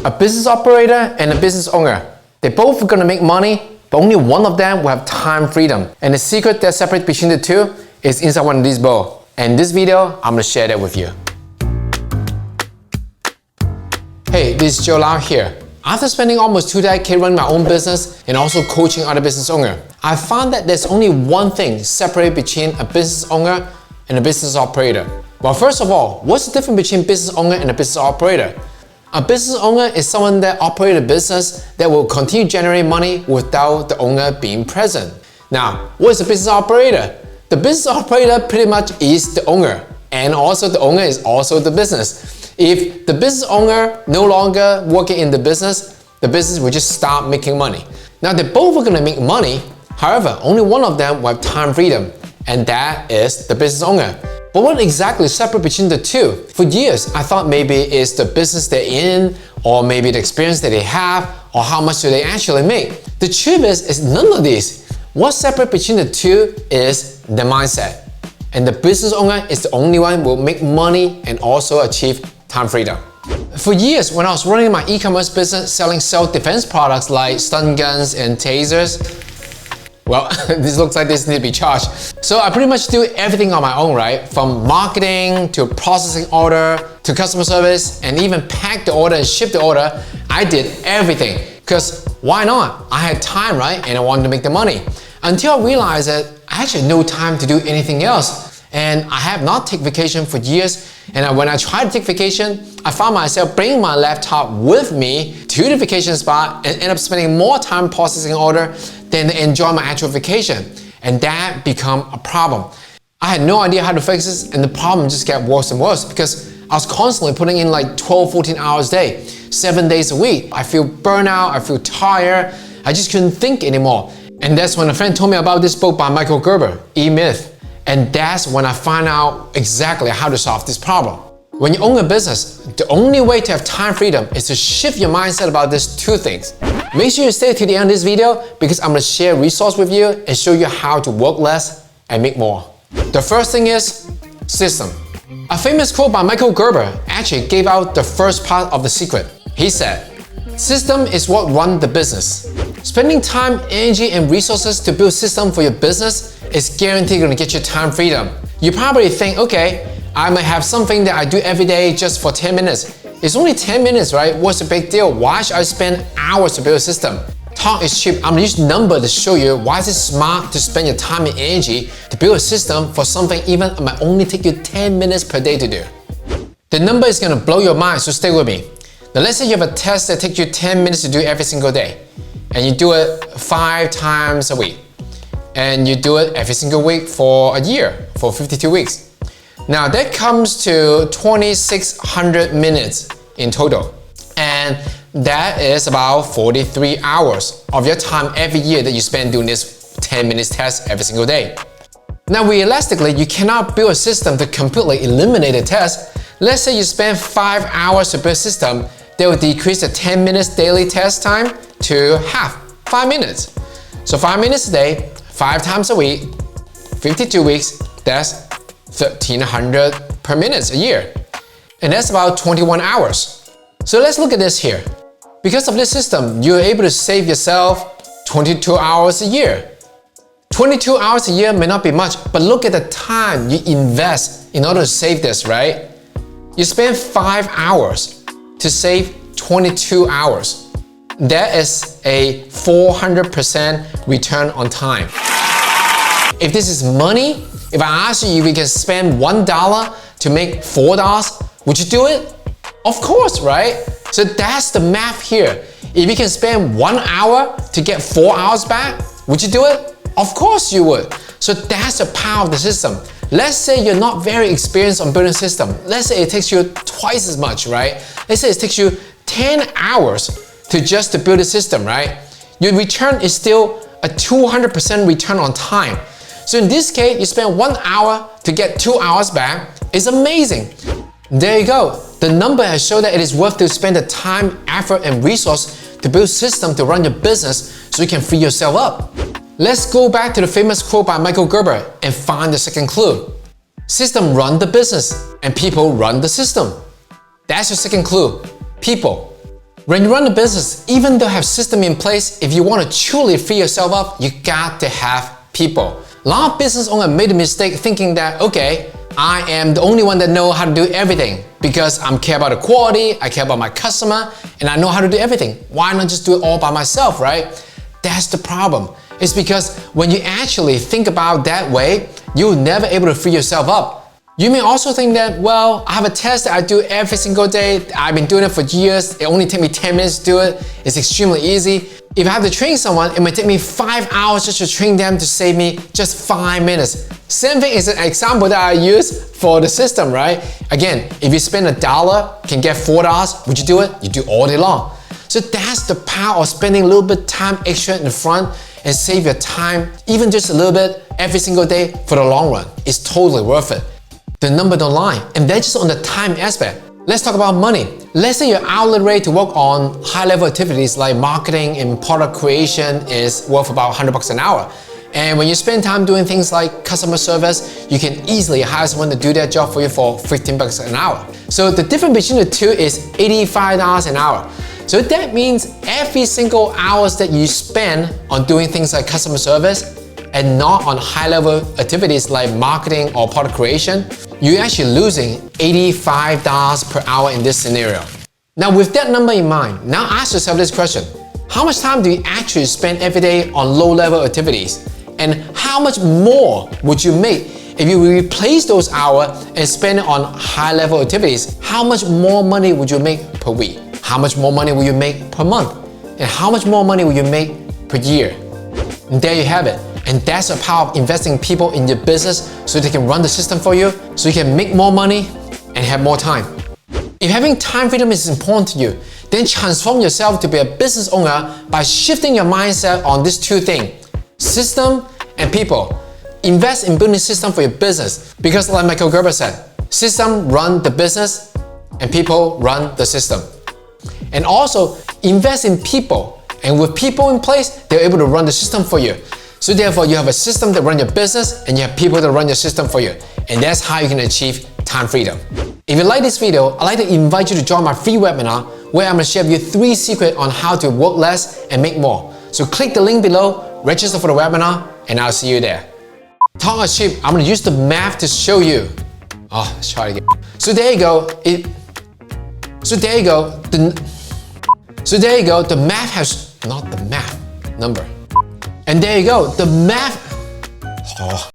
a business operator and a business owner. They're both gonna make money, but only one of them will have time freedom. And the secret that separates between the two is inside one of these bowls. And in this video, I'm gonna share that with you. Hey, this is Joe Lau here. After spending almost 2 decades running my own business and also coaching other business owners, I found that there's only one thing separated between a business owner and a business operator. Well, first of all, what's the difference between business owner and a business operator? A business owner is someone that operates a business that will continue generating money without the owner being present. Now, what is a business operator? The business operator pretty much is the owner, and also the owner is also the business. If the business owner no longer working in the business will just stop making money. Now, they're both going to make money. However, only one of them will have time freedom, and that is the business owner. But what exactly separates between the two? For years, I thought maybe it's the business they're in, or maybe the experience that they have, or how much do they actually make. The truth is none of these. What separates between the two is the mindset. And the business owner is the only one who will make money and also achieve time freedom. For years, when I was running my e-commerce business selling self-defense products like stun guns and tasers, well, this looks like this needs to be charged. So I pretty much do everything on my own, right? From marketing to processing order to customer service and even pack the order and ship the order. I did everything because why not? I had time, right? And I wanted to make the money. Until I realized that I actually had no time to do anything else. And I have not taken vacation for years. And when I tried to take vacation, I found myself bringing my laptop with me to the vacation spot and end up spending more time processing order than enjoy my actual vacation. And that became a problem. I had no idea how to fix this, and the problem just got worse and worse because I was constantly putting in like 12, 14 hours a day, 7 days a week. I feel burnout, I feel tired, I just couldn't think anymore. And that's when a friend told me about this book by Michael Gerber, E-Myth. And that's when I found out exactly how to solve this problem. When you own a business, the only way to have time freedom is to shift your mindset about these two things. Make sure you stay to the end of this video because I'm going to share resources with you and show you how to work less and make more. The first thing is system. A famous quote by Michael Gerber actually gave out the first part of the secret. He said, "System is what runs the business." Spending time, energy, and resources to build a system for your business is guaranteed going to get you time freedom. You probably think, okay, I might have something that I do every day just for 10 minutes. It's only 10 minutes, right? What's the big deal? Why should I spend hours to build a system? Talk is cheap. I'm going to use numbers to show you why is it smart to spend your time and energy to build a system for something even it might only take you 10 minutes per day to do. The number is going to blow your mind, so stay with me. Now let's say you have a test that takes you 10 minutes to do every single day. And you do it 5 times a week. And you do it every single week for a year, for 52 weeks. Now that comes to 2,600 minutes in total. And that is about 43 hours of your time every year that you spend doing this 10 minutes test every single day. Now realistically, you cannot build a system to completely eliminate the test. Let's say you spend 5 hours to build a system that will decrease the 10 minutes daily test time to half, 5 minutes. So 5 minutes a day, 5 times a week, 52 weeks, that's 1,300 per minute a year. And that's about 21 hours. So let's look at this here. Because of this system, you're able to save yourself 22 hours a year. 22 hours a year may not be much, but look at the time you invest in order to save this, right? You spend 5 hours to save 22 hours. That is a 400% return on time. If this is money, if I ask you if you can spend $1 to make $4, would you do it? Of course, right? So that's the math here. If you can spend 1 hour to get 4 hours back, would you do it? Of course you would. So that's the power of the system. Let's say you're not very experienced on building a system. Let's say it takes you twice as much, right? Let's say it takes you 10 hours to build a system, right? Your return is still a 200% return on time. So in this case, you spend 1 hour to get 2 hours back. It's amazing. There you go. The number has shown that it is worth to spend the time, effort, and resource to build a system to run your business so you can free yourself up. Let's go back to the famous quote by Michael Gerber and find the second clue. System run the business and people run the system. That's your second clue. People. When you run a business, even though you have system in place, if you want to truly free yourself up, you got to have people. A lot of business owners made a mistake thinking that, okay, I am the only one that know how to do everything because I care about the quality, I care about my customer, and I know how to do everything. Why not just do it all by myself, right? That's the problem. It's because when you actually think about that way, you'll never able to free yourself up. You may also think that, well, I have a test that I do every single day. I've been doing it for years. It only takes me 10 minutes to do it. It's extremely easy. If I have to train someone, it might take me 5 hours just to train them to save me just 5 minutes. Same thing is an example that I use for the system, right? Again, if you spend $1, can get $4, would you do it? You do all day long. So that's the power of spending a little bit time extra in the front and save your time, even just a little bit every single day for the long run. It's totally worth it. The number don't lie, and that's just on the time aspect. Let's talk about money. Let's say your hourly rate to work on high-level activities like marketing and product creation is worth about $100 an hour. And when you spend time doing things like customer service, you can easily hire someone to do that job for you for $15 an hour. So the difference between the two is $85 an hour. So that means every single hours that you spend on doing things like customer service and not on high-level activities like marketing or product creation, you're actually losing $85 per hour in this scenario. Now with that number in mind, now ask yourself this question. How much time do you actually spend every day on low-level activities? And how much more would you make if you replace those hours and spend it on high-level activities? How much more money would you make per week? How much more money will you make per month? And how much more money will you make per year? And there you have it. And that's the power of investing people in your business so they can run the system for you, so you can make more money and have more time. If having time freedom is important to you, then transform yourself to be a business owner by shifting your mindset on these two things: system and people. Invest in building a system for your business because like Michael Gerber said, system run the business and people run the system. And also invest in people, and with people in place, they're able to run the system for you. So therefore, you have a system that runs your business and you have people that run your system for you. And that's how you can achieve time freedom. If you like this video, I'd like to invite you to join my free webinar where I'm going to share with you 3 secrets on how to work less and make more. So click the link below, register for the webinar, and I'll see you there. Talk is cheap. I'm going to use the math to show you. Oh, let's try it again. So there you go. So there you go. The math has, not the math, number. And there you go, the math. Oh.